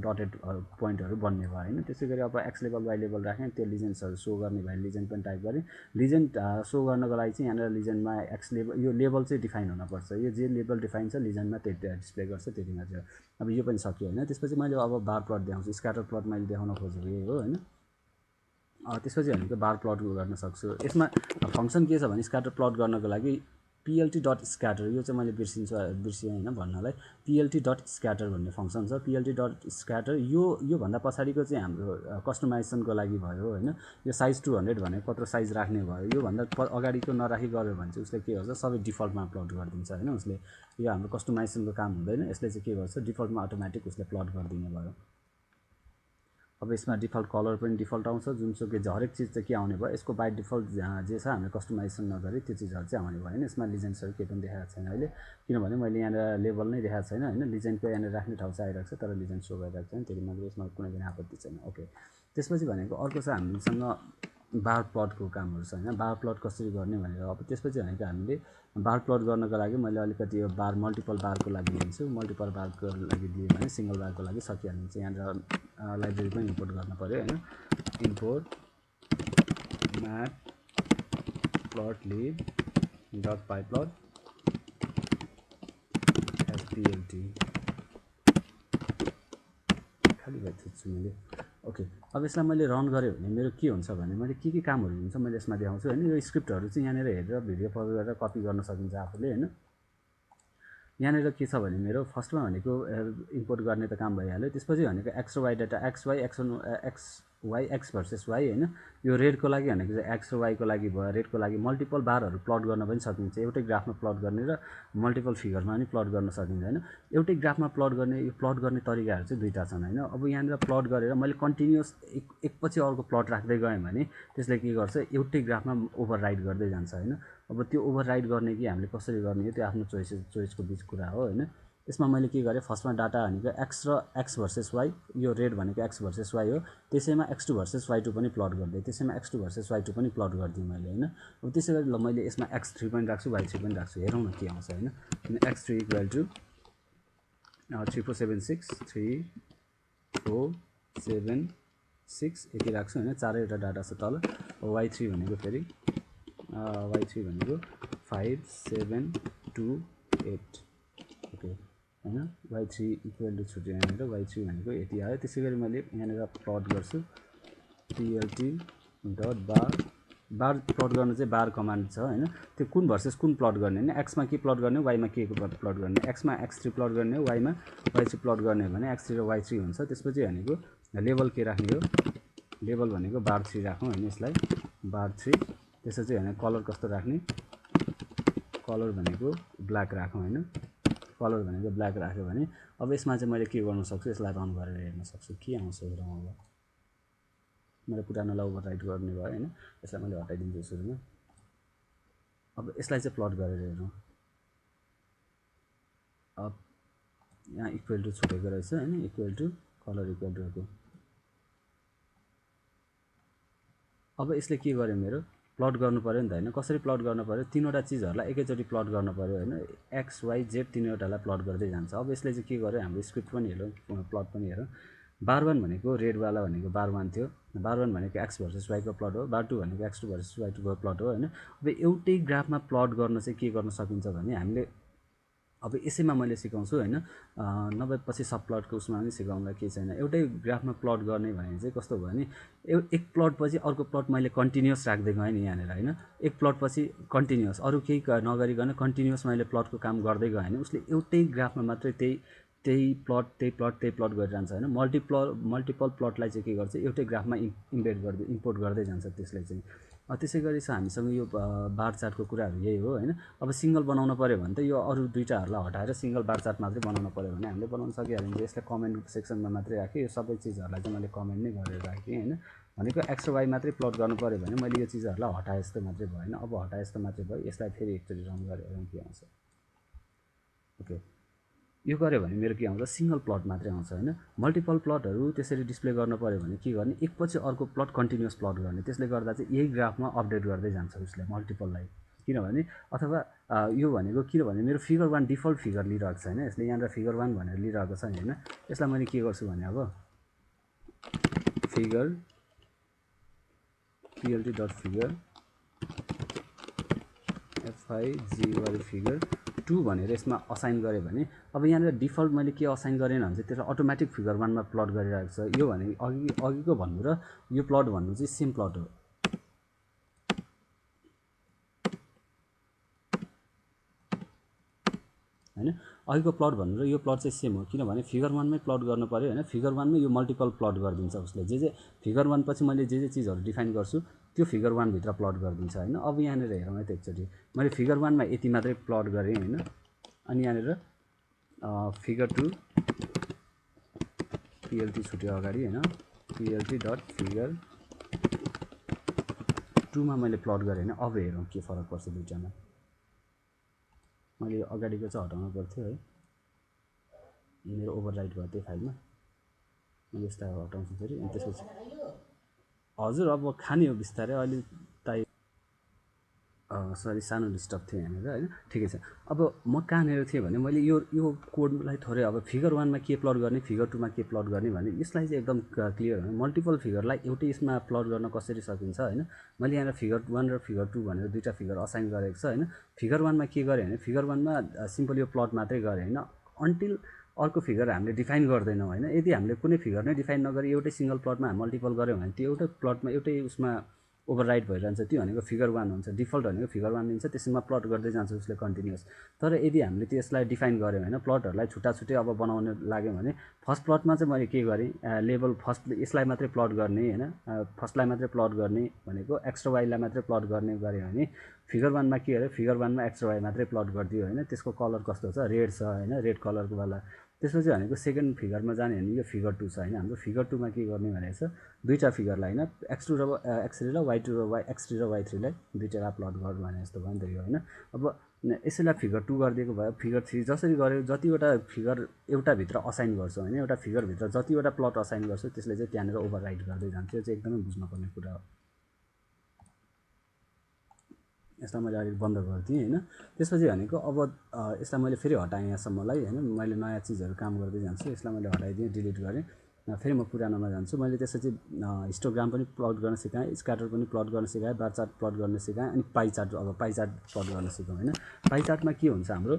डटेड पोइन्टहरू बन्ने भयो होइन। त्यसै गरी अब एक्स लेभल वाइ लेभल राखेँ, त्यो लिजेन्ड्सहरू सो गर्ने भए लिजेन्ड पनि टाइप गरेँ। लिजेन्ड सो गर्नको लागि चाहिँ यहाँनिर लिजेन्डमा एक्स लेभल, यो लेभल चाहिँ डिफाइन हुनपर्छ। यो जे लेभल डिफाइन छ लिजेन्डमा त्यति डिस्प्ले गर्छ, त्यति मात्रै हो। अब यो पनि सक्यो होइन। त्यसपछि मैले अब बार प्लट देखाउँछु। स्क्याटर प्लट मैले देखाउन खोजेको यही हो होइन। त्यसपछि भनेको बार प्लट गर्न सक्छु। यसमा फङ्सन के छ भने स्क्याटर प्लट गर्नको लागि पिएलटी डट स्क्याटर, यो चाहिँ मैले बिर्सिएँ होइन भन्नलाई। पिएलटी डट स्क्याटर भन्ने फङ्सन छ। पिएलटी डट स्क्याटर योभन्दा पछाडिको चाहिँ हाम्रो कस्टमाइजेसनको लागि भयो होइन। यो साइज 200 भनेको कत्रो साइज राख्ने भयो। योभन्दा अगाडिको नराखी गऱ्यो भने चाहिँ उसले के गर्छ, सबै डिफल्टमा प्लट गरिदिन्छ होइन उसले। यो हाम्रो कस्टमाइजेसनको काम हुँदैन। यसले चाहिँ के गर्छ, डिफल्टमा अटोमेटिक उसले प्लट गरिदिने भयो। अब यसमा डिफल्ट कलर पनि डिफल्ट आउँछ। जुनसुकै हरेक चिज चाहिँ के आउने भयो, यसको बाई डिफल्ट जे छ हामीले कस्टमाइजेसन नगरी त्यो चिजहरू चाहिँ आउने भयो होइन। यसमा लिजेन्ड्सहरू केही पनि देखाएको छैन अहिले, किनभने मैले यहाँनिर लेभल नै देखाएको छैन होइन। लिजेन्डको यहाँनिर राख्ने ठाउँ चाहिँ आइरहेको छ तर लिजेन्ड सो गरिरहेको छैन, त्यति मात्रै। यसमा कुनै पनि आपत्ति छैन। ओके, त्यसपछि भनेको अर्को चाहिँ हामीसँग बार प्लटको कामहरू छ होइन। बार प्लट कसरी गर्ने भनेर अब त्यसपछि भनेको हामीले बार प्लट गर्नको लागि मैले अलिकति यो बार मल्टिपल बारको लागि लिन्छु। मल्टिपल बारको लागि दिएँ भने सिङ्गल बारको लागि सकिहाल्छ। यहाँनिर लाइब्रेरी पनि इम्पोर्ट गर्नु पऱ्यो होइन। इम्पोर्ट म्याट प्लट लिब डट पाइप्लट एसपिएलटी खाली भइदिन्छु मैले। ओके, अब यसलाई मैले रन गरेँ भने मेरो के हुन्छ भने मैले के कामहरू हुन्छ मैले यसमा देखाउँछु होइन। यो स्क्रिप्टहरू चाहिँ यहाँनिर हेरेर भिडियो पज गरेर कपी गर्न सकिन्छ आफूले होइन। यहाँनिर के छ भने मेरो फर्स्टमा भनेको इम्पोर्ट गर्ने त काम भइहाल्यो। त्यसपछि भनेको एक्स र Y data, X Y X versus Y होइन। यो रेडको लागि भनेको चाहिँ एक्स र वाइको लागि भयो। रेडको लागि मल्टिपल बारहरू प्लट गर्न पनि सकिन्छ। एउटै ग्राफमा प्लट गर्ने र मल्टिपल फिगरमा पनि प्लट गर्न सकिन्छ होइन। एउटै ग्राफमा प्लट गर्ने, यो प्लट गर्ने तरिकाहरू चाहिँ दुईवटा छन् होइन। अब यहाँनिर प्लट गरेर मैले कन्टिन्युस एकपछि अर्को प्लट राख्दै गएँ भने त्यसले के गर्छ, एउटै ग्राफमा ओभरराइड गर्दै जान्छ होइन। अब त्यो ओभरराइड गर्ने कि हामीले कसरी गर्ने हो त्यो आफ्नो चोइसको बिच कुरा हो होइन। यसमा मैले के गरेँ, फर्स्टमा डाटा भनेको एक्स र एक्स भर्सेस वाइ, यो रेड भनेको एक्स भर्सेस वाइ हो। त्यसैमा x2 भर्सेस y2 पनि प्लट गरिदिएँ। त्यसैमा x2 भर्सेस y2 पनि प्लट गरिदिएँ मैले होइन। अब त्यसै गरी ल मैले यसमा x3 पनि राख्छु y3 पनि राख्छु, हेरौँ न के आउँछ होइन। x3 इक्वल टु 3476 3476 यति राख्छु होइन। चारैवटा डाटा छ तल। y3 भनेको फेरि y3 भनेको 5728 ओके होइन। y3 इक्वल टु छुट्यो यहाँनिर, y3 भनेको यति आयो। त्यसै गरी मैले यहाँनिर प्लट गर्छु पिएलटी डट बार प्लट गर्नु चाहिँ बार कमान्ड छ होइन। त्यो कुन भर्सेस कुन प्लट गर्ने होइन, एक्समा के प्लट गर्ने, वाइमा के प्लट गर्ने। एक्समा x3 प्लट गर्ने हो, वाइमा y3 प्लट गर्ने हो भने x3 र y3 हुन्छ। त्यसपछि भनेको लेभल के राख्ने हो, लेभल भनेको बार 3 राखौँ होइन यसलाई, बार 3। त्यसपछि भने कलर कस्तो राख्ने, कलर भनेको ब्ल्याक राखौँ होइन। कलर भनेको ब्ल्याक राख्यो भने अब यसमा चाहिँ मैले के गर्न सक्छु, यसलाई रन गरेर हेर्न सक्छु के आउँछ हेरौँ। अब मैले पुरानोलाई ओभरराइट गर्ने भयो होइन। यसलाई मैले हटाइदिन्छु सुरुमा। अब यसलाई चाहिँ प्लट गरेर हेरौँ। अब यहाँ इक्वल टु छुटेको रहेछ होइन, equal to colour equal to okay. अब यसले के गर्यो, मेरो प्लट गर्नु पऱ्यो नि त होइन। कसरी प्लट गर्नु पऱ्यो, तीनवटा चिजहरूलाई एकैचोटि प्लट गर्नु पऱ्यो होइन। एक्स वाइ जेड तीनवटालाई प्लट गर्दै जान्छ। अब यसले चाहिँ के गर्यो, हाम्रो स्क्रिप्ट पनि हेरौँ, प्लट पनि हेरौँ। बार 1 भनेको रेडवाला भनेको बार 1 थियो। बार 1 भनेको एक्स भर्सेस वाइको प्लट हो। बार 2 भनेको x2 भर्सेस y2 को प्लट हो होइन। अब एउटै ग्राफमा प्लट गर्न चाहिँ के गर्न सकिन्छ भने हामीले अब यसैमा मैले सिकाउँछु होइन, नभए पछि सब प्लटको उसमा पनि सिकाउँदा केही छैन। एउटै ग्राफमा प्लट गर्ने भने चाहिँ कस्तो भयो भने एक प्लट पछि अर्को प्लट मैले कन्टिन्युस राख्दै गएँ नि यहाँनिर होइन, एक प्लट पछि कन्टिन्युस अरू केही नगरिकन कन्टिन्युस मैले प्लटको काम गर्दै गएँ भने उसले एउटै ग्राफमा मात्रै त्यही प्लट गरिरहन्छ होइन। मल्टिपल प्लटलाई चाहिँ के गर्छ, एउटै ग्राफमा इम्पोर्ट गर्दै जान्छ त्यसले चाहिँ। त्यसै गरी छ हामीसँग यो बार चार्टको कुराहरू यही हो होइन। अब सिङ्गल बनाउन पऱ्यो भने त यो अरू दुईवटाहरूलाई हटाएर सिङ्गल बार चार्ट मात्रै बनाउन पऱ्यो भने हामीले बनाउन सकिहाल्यो भने यसलाई कमेन्ट सेक्सनमा मात्रै राखेँ। यो सबै चिजहरूलाई चाहिँ मैले कमेन्ट नै गरेर राखेँ होइन। भनेको एक्स र वाइ मात्रै प्लट गर्नु पऱ्यो भने मैले यो चिजहरूलाई हटाए जस्तो मात्रै भयो होइन। अब हटाए जस्तो मात्रै भयो, यसलाई फेरि एकचोटि रन गरेर के आउँछ, ओके यो गऱ्यो भने मेरो के आउँछ, सिङ्गल प्लट मात्रै आउँछ होइन। मल्टिपल प्लटहरू त्यसरी डिस्प्ले गर्नु पऱ्यो भने के गर्ने, एकपछि अर्को प्लट कन्टिन्युस प्लट गर्ने, त्यसले गर्दा चाहिँ यही ग्राफमा अपडेट गर्दै जान्छ उसले मल्टिपललाई। किनभने अथवा यो भनेको किनभने मेरो फिगर 1 डिफल्ट फिगर लिइरहेको छ होइन, यसले यहाँनिर फिगर 1 भनेर लिइरहेको छ नि होइन। यसलाई मैले के गर्छु भने अब figure plt dot figure FIGR figure 2 भनेर यसमा असाइन गरेँ भने अब यहाँनिर डिफल्ट मैले के असाइन गरेन भने चाहिँ त्यसलाई अटोमेटिक फिगर 1 मा प्लट गरिरहेको छ। यो भने अघिको भन्नु र यो प्लट भन्नु चाहिँ सेम प्लट हो होइन। अघिको प्लट भन्नु र यो प्लट चाहिँ सेम हो, किनभने फिगर 1 मै प्लट गर्नु पऱ्यो होइन। फिगर 1 मै यो मल्टिपल प्लट गरिदिन्छ उसले, जे फिगर 1 पछि मैले जे चिजहरू डिफाइन गर्छु त्यो फिगर 1 भित्र प्लट गरिदिन्छ होइन। अब यहाँनिर हेरौँ है त एकचोटि, मैले फिगर 1 मा यति मात्रै प्लट गरेँ होइन। अनि यहाँनिर फिगर 2 PLT छुट्यो अगाडि होइन, PLT डट फिगर 2 मा मैले प्लट गरेँ होइन। अब हेरौँ के फरक पर्छ दुईवटामा। मैले अगाडिको चाहिँ हटाउनु पर्थ्यो है, मेरो ओभरराइट भयो त्यो फाइलमा। मैले यस्ता हटाउँछु फेरि अनि त्यसपछि हजुर अब खाने हो बिस्तारै अहिले ताई सरी सानो डिस्टर्ब थियो यहाँनिर होइन। ठिकै छ। अब म कहाँनिर थिएँ भने मैले यो कोडलाई थोरै अब फिगर 1 मा के प्लट गर्ने, फिगर 2 मा के प्लट गर्ने भने यसलाई चाहिँ एकदम क्लियर होइन। मल्टिपल फिगरलाई एउटै यसमा प्लट गर्न कसरी सकिन्छ होइन। मैले यहाँ फिगर 1 र फिगर 2 भनेर दुईवटा फिगर असाइन गरेको छ होइन। फिगर 1 मा के गरेँ भने फिगर 1 मा सिम्पल यो प्लट मात्रै गरेँ होइन, अन्टिल अर्को फिगर हामीले डिफाइन गर्दैनौँ होइन। यदि हामीले कुनै फिगर नै डिफाइन नगरी एउटै सिङ्गल प्लटमा मल्टिपल गऱ्यौँ भने त्यो एउटै प्लटमा एउटै उसमा ओभरराइट भइरहन्छ। त्यो भनेको फिगर 1 हुन्छ, डिफल्ट भनेको फिगर 1 लिन्छ, त्यसमा प्लट गर्दै जान्छ उसले कन्टिन्युस। तर यदि हामीले त्यसलाई डिफाइन गऱ्यौँ होइन, प्लटहरूलाई छुट्टा छुट्टै अब बनाउन लाग्यौँ भने फर्स्ट प्लटमा चाहिँ मैले के गरेँ, लेभल फर्स्ट यसलाई मात्रै प्लट गर्ने होइन, फर्स्टलाई मात्रै प्लट गर्ने भनेको एक्स र वाइलाई मात्रै प्लट गर्ने गऱ्यो भने फिगर 1 मा के अरे फिगर 1 मा एक्स र वाइ मात्रै प्लट गरिदियो होइन। त्यसको कलर कस्तो छ, रेड छ होइन, रेड कलरको वाला। त्यसपछि भनेको सेकेन्ड फिगरमा जाने भने यो फिगर 2 छ होइन। हाम्रो फिगर 2 मा के गर्ने भनेको छ, दुईवटा फिगरलाई होइन x3 र x3 र y2 र x3 र y3लाई दुईवटा प्लट गर्नु भने जस्तो भयो नि त यो होइन। अब यसैलाई फिगर 2 गरिदिएको भयो। फिगर 3 जसरी गऱ्यो जतिवटा फिगर एउटा भित्र असाइन गर्छौँ होइन, एउटा फिगरभित्र जतिवटा प्लट असाइन गर्छौँ त्यसले चाहिँ त्यहाँनिर ओभरराइट गर्दै जान्छ। यो चाहिँ एकदमै बुझ्नुपर्ने कुरा हो। यसलाई मैले अलिक बन्द गरिदिएँ होइन। त्यसपछि भनेको अब यसलाई मैले फेरि हटाएँ यहाँसम्मलाई होइन। मैले नयाँ चिजहरू काम गर्दै जान्छु, यसलाई मैले हटाइदिएँ, डिलिट गरेँ। फेरि म पुरानोमा जान्छु। मैले त्यसपछि हिस्टोग्राम पनि प्लट गर्न सिकाएँ, स्क्याटर पनि प्लट गर्न सिकाएँ, बार चार्ट प्लट गर्न सिकाएँ, अनि पाई चार्ट प्लट गर्न सिकाउँ होइन। पाई चार्टमा के हुन्छ हाम्रो,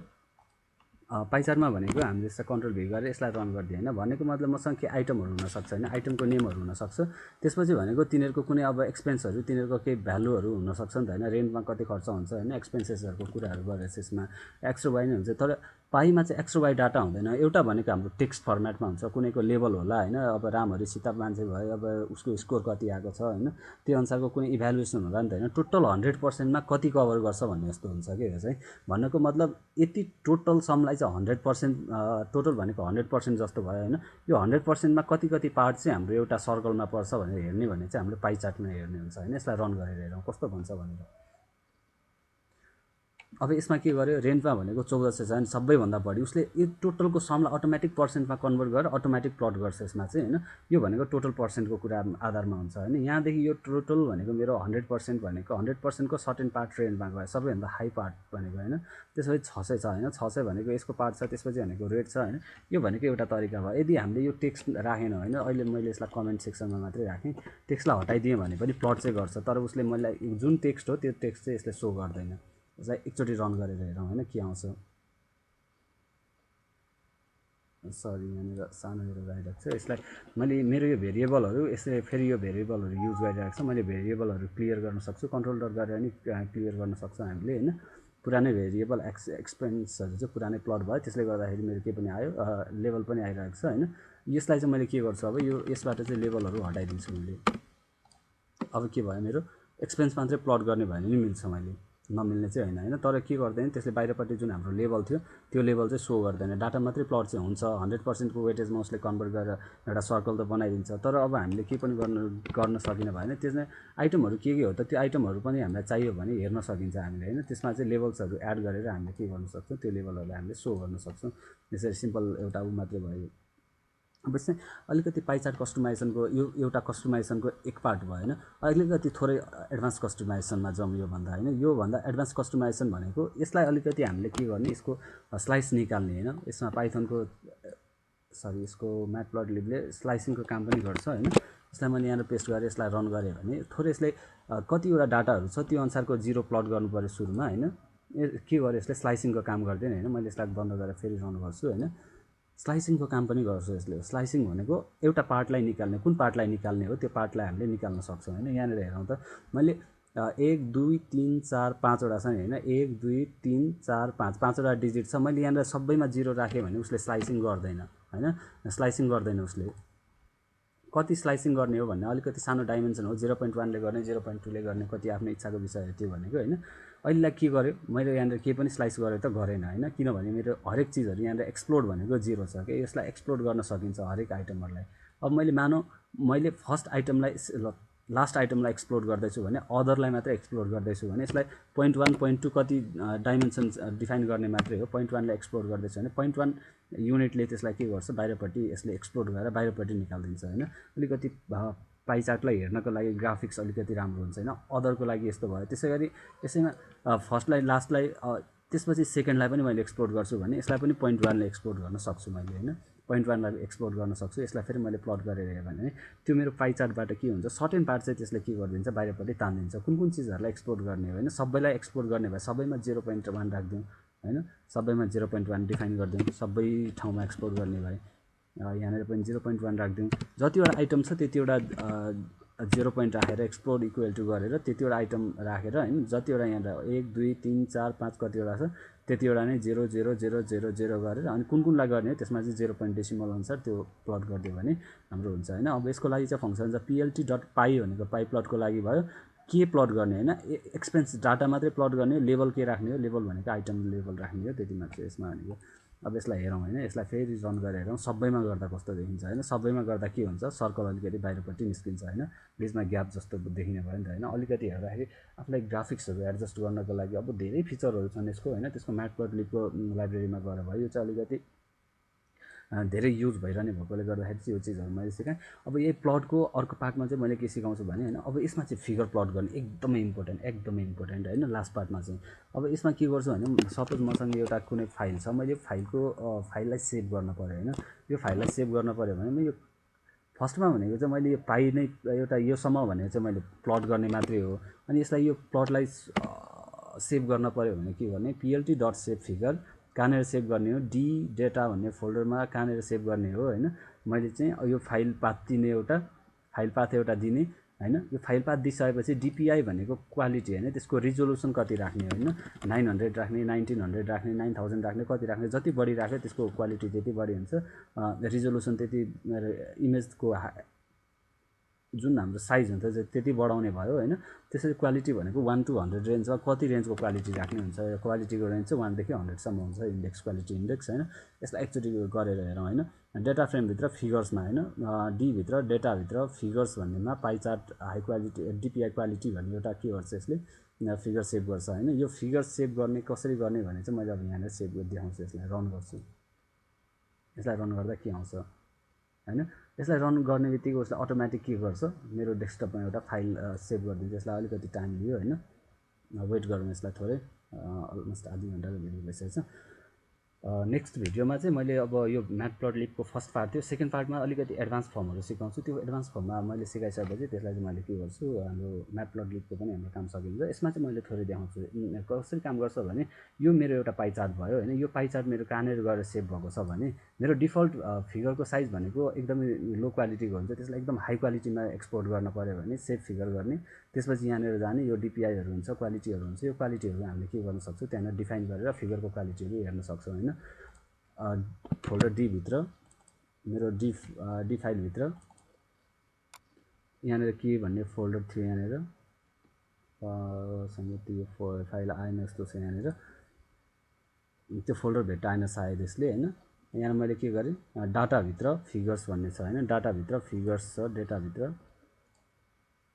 पाई चार्टमा भनेको हामीले यसलाई कन्ट्रोल भी गरेर यसलाई रन गरिदियो होइन। भनेको मतलब मसँग के आइटमहरू हुनसक्छ होइन, आइटमको नेमहरू हुनसक्छ। त्यसपछि भनेको तिनीहरूको कुनै अब एक्सपेन्सहरू तिनीहरूको केही भ्यालुहरू हुनसक्छ नि त होइन। रेन्टमा कति खर्च हुन्छ होइन, एक्सपेन्सेसहरूको कुराहरू गरेर यसमा एक्स र वाइ नै हुन्छ। तर पाईमा चाहिँ एक्स र वाइ डाटा हुँदैन। एउटा भनेको हाम्रो टेक्स्ट फर्मेटमा हुन्छ, कुनैको लेभल होला होइन। अब रामहरि सीता मान्छे भयो, अब उसको स्कोर कति आएको छ होइन, त्यो अनुसारको कुनै इभ्यालुएसन होला नि त होइन। टोटल 100%मा कति कभर गर्छ भन्ने जस्तो हुन्छ कि यो चाहिँ। भन्नुको मतलब यति टोटल समलाई चाहिँ 100% टोटल भनेको 100% जस्तो भयो होइन। यो 100%मा कति कति पार्ट चाहिँ हाम्रो एउटा सर्कलमा पर्छ भनेर हेर्ने भने चाहिँ हाम्रो पाई चार्टमा हेर्ने हुन्छ होइन। यसलाई रन गरेर हेरौँ कस्तो भन्छ भनेर। अब यसमा के गर्यो, रेन्टमा भनेको 1400 छ अनि सबैभन्दा बढी उसले यो टोटलको समलाई अटोमेटिक पर्सेन्टमा कन्भर्ट गरेर अटोमेटिक प्लट गर्छ यसमा चाहिँ होइन। यो भनेको टोटल पर्सेन्टको कुरा आधारमा हुन्छ होइन। यहाँदेखि यो टोटल भनेको मेरो 100% भनेको 100%को सर्टेन पार्ट रेन्टमा गयो, सबैभन्दा हाई पार्ट भनेको होइन। त्यसपछि 600 छ होइन, 600 भनेको यसको पार्ट छ, त्यसपछि भनेको रेट छ होइन। यो भनेको एउटा तरिका भयो। यदि हामीले यो टेक्स्ट राखेन होइन, अहिले मैले यसलाई कमेन्ट सेक्सनमा मात्रै राखेँ, टेक्स्टलाई हटाइदिएँ भने पनि प्लट चाहिँ गर्छ। तर उसले मलाई जुन टेक्स्ट हो त्यो टेक्स्ट चाहिँ यसले सो गर्दैन। यसलाई एकचोटि रन गरेर हेरौँ होइन के आउँछ। सरी यहाँनिर सानो एरर आइरहेको छ। यसलाई मैले मेरो यो भेरिएबलहरू यसले फेरि यो भेरिएबलहरू युज गरिरहेको छ। मैले भेरिएबलहरू क्लियर गर्न सक्छु, कन्ट्रोल डट गरेर नि क्लियर गर्न सक्छौँ हामीले होइन। पुरानै भेरिएबल एक्सपेन्सहरू चाहिँ पुरानै प्लट भयो, त्यसले गर्दाखेरि मेरो के पनि आयो, लेभल पनि आइरहेको छ होइन। यसलाई चाहिँ मैले के गर्छु अब, यो यसबाट चाहिँ लेभलहरू हटाइदिन्छु मैले। अब के भयो, मेरो एक्सपेन्स मात्रै प्लट गर्ने भयो भने नि मिल्छ, मैले नमिल्ने चाहिँ होइन होइन। तर के गर्दैन, त्यसले बाहिरपट्टि जुन हाम्रो लेभल थियो त्यो लेभल चाहिँ सो गर्दैन, डाटा मात्रै प्लट चाहिँ हुन्छ। 100%को वेटेजमा उसले कन्भर्ट गरेर एउटा सर्कल त बनाइदिन्छ। तर अब हामीले के पनि गर्न सकिन भयो भने त्यसमा आइटमहरू के हो त, त्यो आइटमहरू पनि हामीलाई चाहियो भने हेर्न सकिन्छ हामीले होइन। त्यसमा चाहिँ लेभल्सहरू एड गरेर हामीले के गर्न सक्छौँ, त्यो लेभलहरूलाई हामीले सो गर्न सक्छौँ। यसरी सिम्पल एउटा मात्रै भयो। अब चाहिँ अलिकति पाइचार्ट कस्टमाइजेसनको यो एउटा कस्टमाइजेसनको एक पार्ट भयो होइन। अलिकति थोरै एडभान्स कस्टमाइजेसनमा जाउँ योभन्दा होइन। योभन्दा एडभान्स कस्टमाइजेसन भनेको यसलाई अलिकति हामीले के गर्ने, यसको स्लाइस निकाल्ने होइन। यसमा पाइथनको यसको म्याटप्लटलिबले स्लाइसिङको काम पनि गर्छ होइन। यसलाई मैले यहाँ पेस्ट गरेँ, यसलाई रन गरेँ भने थोरै यसले कतिवटा डाटाहरू छ त्यो अनुसारको जिरो प्लट गर्नु पऱ्यो सुरुमा होइन। के गर्यो, यसले स्लाइसिङको काम गर्दैन होइन। मैले यसलाई बन्द गरेर फेरि रन गर्छु होइन। स्लाइसिङको काम पनि गर्छ यसले। स्लाइसिङ भनेको एउटा पार्टलाई निकाल्ने, कुन पार्टलाई निकाल्ने हो त्यो पार्टलाई हामीले निकाल्न सक्छौँ होइन। यहाँनिर हेरौँ त, मैले 1 2 3 4 5वटा छ नि होइन। 1 2 3 4 5 5वटा डिजिट छ। मैले यहाँनिर सबैमा जिरो राखेँ भने उसले स्लाइसिङ गर्दैन होइन। स्लाइसिङ गर्दैन उसले। कति स्लाइसिङ गर्ने हो भन्ने अलिकति सानो डाइमेन्सन हो, 0.1ले गर्ने, 0.2ले गर्ने, कति आफ्नो इच्छाको विषय हो त्यो भनेको होइन। अहिलेलाई के गर्यो, मैले यहाँनिर केही पनि स्लाइस गरेँ त गरेन होइन। किनभने मेरो हरेक चिजहरू यहाँनिर एक्सप्लोड भनेको जिरो छ कि, यसलाई एक्सप्लोड गर्न सकिन्छ हरेक आइटमहरूलाई। अब मैले मानौँ मैले फर्स्ट आइटमलाई लास्ट आइटमलाई एक्सप्लोड गर्दैछु भने, अदरलाई मात्रै एक्सप्लोड गर्दैछु भने यसलाई 0.1 0.2 कति डाइमेन्सन डिफाइन गर्ने मात्रै हो। 0.1ले एक्सप्लोड गर्दैछु भने 0.1 युनिटले त्यसलाई के गर्छ, बाहिरपट्टि यसले एक्सप्लोड गरेर बाहिरपट्टि निकालिदिन्छ होइन। अलिकति पाइचार्टलाई हेर्नको लागि ग्राफिक्स अलिकति राम्रो हुन्छ होइन। अदरको लागि यस्तो भयो। त्यसै गरी यसैमा फर्स्टलाई लास्टलाई त्यसपछि सेकेन्डलाई पनि मैले एक्सप्लोड गर्छु भने यसलाई पनि 0.1ले एक्सप्लोड गर्न सक्छु मैले होइन। 0.1लाई एक्सप्लोड गर्न सक्छु। यसलाई फेरि मैले प्लट गरेर हेरेँ भने त्यो मेरो पाइचार्टबाट के हुन्छ, सर्टेन पार्ट चाहिँ त्यसले के गरिदिन्छ, बाहिरपट्टि तानिदिन्छ। कुन कुन चिजहरूलाई एक्सप्लोड गर्ने हो होइन। सबैलाई एक्सप्लोड गर्ने भए सबैमा 0.1 राखिदिउँ होइन। सबैमा 0.1 डिफाइन गरिदिउँ, सबै ठाउँमा एक्सप्लोड गर्ने भए यहाँनिर पनि 0.1 राखिदिउँ। जतिवटा आइटम छ त्यतिवटा 0 पोइन्ट राखेर एक्सप्लोड इक्वल टु गरेर त्यतिवटा आइटम राखेर होइन। जतिवटा यहाँनिर 1 2 3 4 5 कतिवटा छ त्यतिवटा नै 0 0 0 0 0 गरेर, अनि कुन कुनलाई गर्ने हो त्यसमा चाहिँ 0 पोइन्ट डेसिमल अनुसार त्यो प्लट गरिदियो भने हाम्रो हुन्छ होइन। अब यसको लागि चाहिँ फङ्सन छ plt.py भनेको पाइ प्लटको लागि भयो। के प्लट गर्ने होइन, एक्सपेन्स डाटा मात्रै प्लट गर्ने हो। लेभल के राख्ने हो, लेभल भनेको आइटम लेभल राख्ने हो, त्यति मात्रै यसमा भनेको। अब यसलाई हेरौँ होइन, यसलाई फेरि रन गरेर हेरौँ सबैमा गर्दा कस्तो देखिन्छ होइन। सबैमा गर्दा के हुन्छ, सर्कल अलिकति बाहिरपट्टि निस्किन्छ होइन। बिचमा ग्याप जस्तो देखिने भयो नि त होइन। अलिकति हेर्दाखेरि आफूलाई ग्राफिक्सहरू एडजस्ट गर्नको लागि अब धेरै फिचरहरू छन् यसको होइन। त्यसको म्याटप्लटलिबको लाइब्रेरीमा गएर भयो। यो चाहिँ अलिकति धेरै युज भइरहने भएकोले गर्दाखेरि चाहिँ यो चिजहरू मैले सिकाएँ। अब यही प्लटको अर्को पार्टमा चाहिँ मैले के सिकाउँछु भने होइन, अब यसमा चाहिँ फिगर प्लट गर्ने एकदमै इम्पोर्टेन्ट होइन। लास्ट पार्टमा चाहिँ अब यसमा के गर्छु भने, सपोज मसँग एउटा कुनै फाइल छ, मैले फाइललाई सेभ गर्न पऱ्यो होइन। यो फाइललाई सेभ गर्न पऱ्यो भने यो फर्स्टमा भनेको चाहिँ मैले यो पाइ नै एउटा योसम्म भनेको चाहिँ मैले प्लट गर्ने मात्रै हो। अनि यसलाई यो प्लटलाई सेभ गर्न पऱ्यो भने के गर्ने, plt.save फिगर कहाँनिर सेभ गर्ने हो, डी डेटा भन्ने फोल्डरमा कहाँनिर सेभ गर्ने हो होइन। मैले चाहिँ यो फाइल पाथ दिने, एउटा फाइल पाथ एउटा दिने होइन। यो फाइल पाथ दिइसकेपछि डिपिआई भनेको क्वालिटी होइन, त्यसको रिजोल्युसन कति राख्ने होइन। 900 राख्ने, 1900 राख्ने, 9000 राख्ने, कति राख्ने, जति बढी राख्यो त्यसको क्वालिटी त्यति बढी हुन्छ, रिजोल्युसन त्यति, इमेजको जुन हाम्रो साइज हुन्छ त्यति बढाउने भयो होइन। त्यसरी क्वालिटी भनेको 1 to 100 रेन्जमा कति रेन्जको क्वालिटी राख्ने हुन्छ। क्वालिटीको रेन्ज चाहिँ 1 देखि 100सम्म हुन्छ, इन्डेक्स क्वालिटी इन्डेक्स होइन। यसलाई एकचोटि गरेर हेरौँ होइन। डेटा फ्रेमभित्र फिगर्समा होइन, डीभित्र डेटाभित्र फिगर्स भन्नेमा पाइचार्ट हाई क्वालिटी डिपिआई क्वालिटी भन्ने एउटा के गर्छ यसले, फिगर सेभ गर्छ होइन। यो फिगर सेभ गर्ने कसरी गर्ने भने चाहिँ मैले अब यहाँनिर सेभ गरेर देखाउँछु। यसलाई रन गर्छु, यसलाई रन गर्दा के आउँछ होइन। यसलाई रन गर्ने बित्तिकै उसले अटोमेटिक के गर्छ, मेरो डेस्कटपमा एउटा फाइल सेभ गरिदिन्छ। यसलाई अलिकति टाइम लियो होइन, वेट गरौँ यसलाई थोरै, अलमोस्ट आधी घन्टाको भिडियो भइसकेको छ। नेक्स्ट भिडियोमा चाहिँ मैले अब यो म्याटप्लटलिबको फर्स्ट पार्ट थियो, सेकेन्ड पार्टमा अलिकति एडभान्स फर्महरू सिकाउँछु। त्यो एडभान्स फर्ममा मैले सिकाइसकेपछि त्यसलाई चाहिँ मैले के गर्छु, हाम्रो म्याटप्लटलिबको पनि हाम्रो काम सकिन्छ। यसमा चाहिँ मैले थोरै देखाउँछु कसरी काम गर्छ भने, यो मेरो एउटा पाइ चार्ट भयो होइन। यो पाइ चार्ट मेरो कहाँनिर गएर सेभ भएको छ भने, मेरो डिफल्ट फिगरको साइज भनेको एकदमै लो क्वालिटीको हुन्छ। त्यसलाई एकदम हाई क्वालिटीमा एक्सपोर्ट गर्न पऱ्यो भने सेभ फिगर गर्ने, त्यसपछि यहाँनिर जाने, यो डिपिआईहरू हुन्छ, क्वालिटीहरू हुन्छ। यो क्वालिटीहरू हामीले के गर्न सक्छौँ, त्यहाँनिर डिफाइन गरेर फिगरको क्वालिटीहरू हेर्न सक्छौँ होइन। फोल्डर डी भित्र मेरो डी फाइलभित्र यहाँनिर के भन्ने फोल्डर थियो, यहाँनिर समेत यो फाइल आएन जस्तो छ। यहाँनिर त्यो फोल्डर भेट्टा आएन सायद यसले होइन। यहाँ मैले के गरेँ, डाटाभित्र फिगर्स भन्ने छ होइन, डाटाभित्र फिगर्स छ,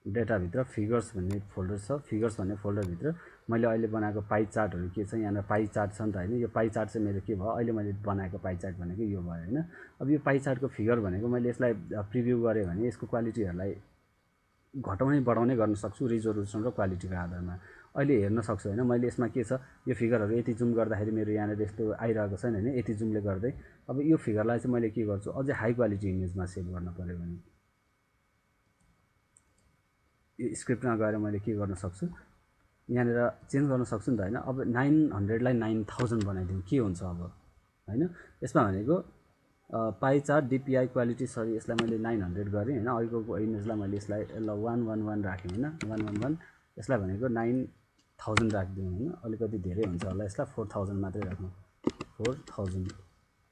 डेटाभित्र फिगर्स भन्ने फोल्डर छ। फिगर्स भन्ने फोल्डरभित्र मैले अहिले बनाएको पाइ चार्टहरू के छ, यहाँनिर पाइ चार्ट छ नि त होइन। यो पाइ चार्ट चाहिँ मेरो के भयो, अहिले मैले बनाएको पाइ चार्ट भनेको यो भयो होइन। अब यो पाइ चार्टको फिगर भनेको मैले यसलाई प्रिभ्यू गरेँ भने यसको क्वालिटीहरूलाई घटाउने बढाउने गर्न सक्छु रिजोल्युसन र क्वालिटीको आधारमा। अहिले हेर्न सक्छु होइन, मैले यसमा के छ, यो फिगरहरू यति जुम गर्दाखेरि मेरो यहाँनिर यस्तो आइरहेको छैन होइन, यति जुमले गर्दै। अब यो फिगरलाई चाहिँ मैले के गर्छु, अझै हाई क्वालिटी इमेजमा सेभ गर्न पऱ्यो भने यो स्क्रिप्टमा गएर मैले के गर्न सक्छु, यहाँनिर चेन्ज गर्न सक्छु नि त होइन। अब 900लाई 9000 बनाइदिउँ, के हुन्छ अब होइन। यसमा भनेको pie chart DPI quality, sorry यसलाई मैले 900 गरेँ होइन। अहिलेको इमेजलाई मैले यसलाई 111 राखेँ होइन, 111। यसलाई भनेको 9000 राखिदिउँ होइन, अलिकति धेरै हुन्छ होला, यसलाई 4000 मात्रै राख्नु, 4000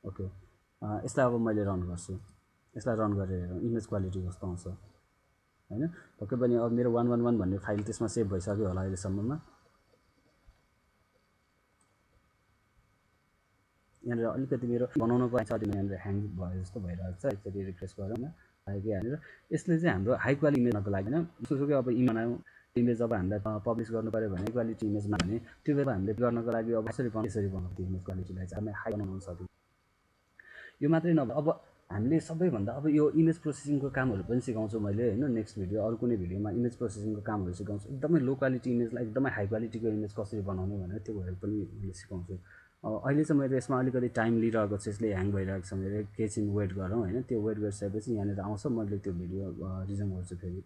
ओके। यसलाई अब मैले रन गर्छु, यसलाई रन गरेर हेरौँ इमेज क्वालिटी कस्तो आउँछ होइन। पक्कै पनि अब मेरो 111 भन्ने फाइल त्यसमा सेभ भइसक्यो होला अहिलेसम्ममा। यहाँनिर अलिकति मेरो बनाउनु पर्छ, यहाँनिर ह्याङ भयो जस्तो भइरहेको छ। एकचोटि रिफ्रेस गरौँ न, आयो कि यहाँनिर। यसले चाहिँ हाम्रो हाई क्वालिटी इमेजको लागि होइन, सुकै अब बनायौँ इमेज अब हामीलाई पब्लिस गर्नु पऱ्यो भने क्वालिटी इमेजमा भने त्यो बेला हामीले गर्नको लागि अब यसरी बनाउँछ इमेज क्वालिटीलाई चाहिँ हामी हाई बनाउनु सक्छौँ। यो मात्रै नभए अब हामीले सबैभन्दा अब यो इमेज प्रोसेसिङको कामहरू पनि सिकाउँछु मैले होइन। नेक्स्ट भिडियो अरू कुनै भिडियोमा इमेज प्रोसेसिङको कामहरू सिकाउँछु, एकदमै लो क्वालिटी इमेजलाई एकदमै हाई क्वालिटीको इमेज कसरी बनाउने भनेर त्योहरू पनि मैले सिकाउँछु। अहिले चाहिँ मैले यसमा अलिकति टाइम लिइरहेको छ, यसले ह्याङ भइरहेको छ मेरो, एकैछिन वेट गरौँ होइन। त्यो वेट गरिसकेपछि यहाँनिर आउँछ, मैले त्यो भिडियो रिज्युम गर्छु फेरि।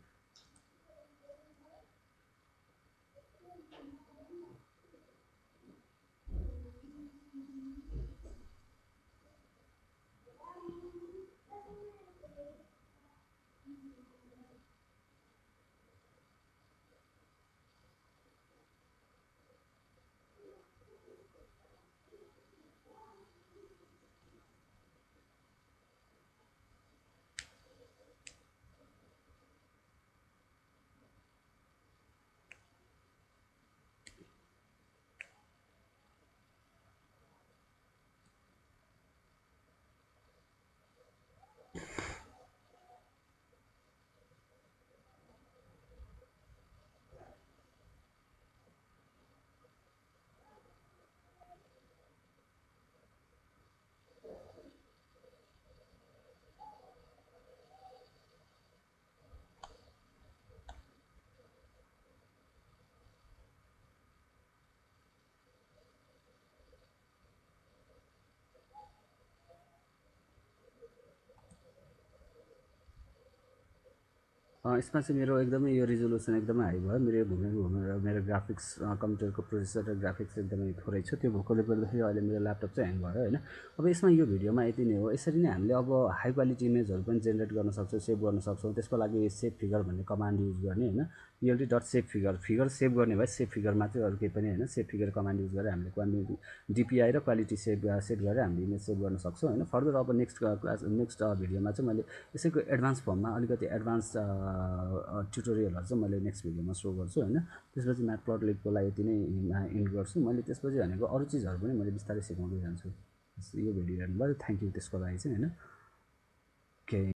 यसमा चाहिँ मेरो एकदमै यो रिजोल्युसन एकदमै हाई भयो। मेरो घुमेर मेरो ग्राफिक्स कम्प्युटरको प्रोसेसर र ग्राफिक्स एकदमै थोरै छ, त्यो भएकोले गर्दाखेरि अहिले मेरो ल्यापटप चाहिँ ह्याङ भयो होइन। अब यसमा यो भिडियोमा यति नै हो। यसरी नै हामीले अब हाई क्वालिटी इमेजहरू पनि जेनेरेट गर्न सक्छौँ, सेभ गर्न सक्छौँ। त्यसको लागि सेभ फिगर भन्ने कमान्ड युज गर्ने होइन, plt.save फिगर सेभ गर्ने भए सेभ फिगर मात्रै, अरू केही पनि होइन। सेभ फिगर कमान्ड युज गरेर हामीले क्वालिटी डिपिआई र क्वालिटी सेट गरेर हामीले इमेज सेभ गर्न सक्छौँ होइन। फर्दर अब नेक्स्ट भिडियोमा चाहिँ मैले यसैको एडभान्स फर्ममा अलिकति एडभान्स ट्युटोरियलहरू चाहिँ मैले नेक्स्ट भिडियोमा सो गर्छु होइन। त्यसपछि म्याटप्लटलिबको लागि यति नै इन्ड गर्छु मैले। त्यसपछि भनेको अरू चिजहरू पनि मैले बिस्तारै सिकाउँदै जान्छु। यो भिडियो हेर्नुभयो, थ्याङ्क यू त्यसको लागि चाहिँ होइन। ओके।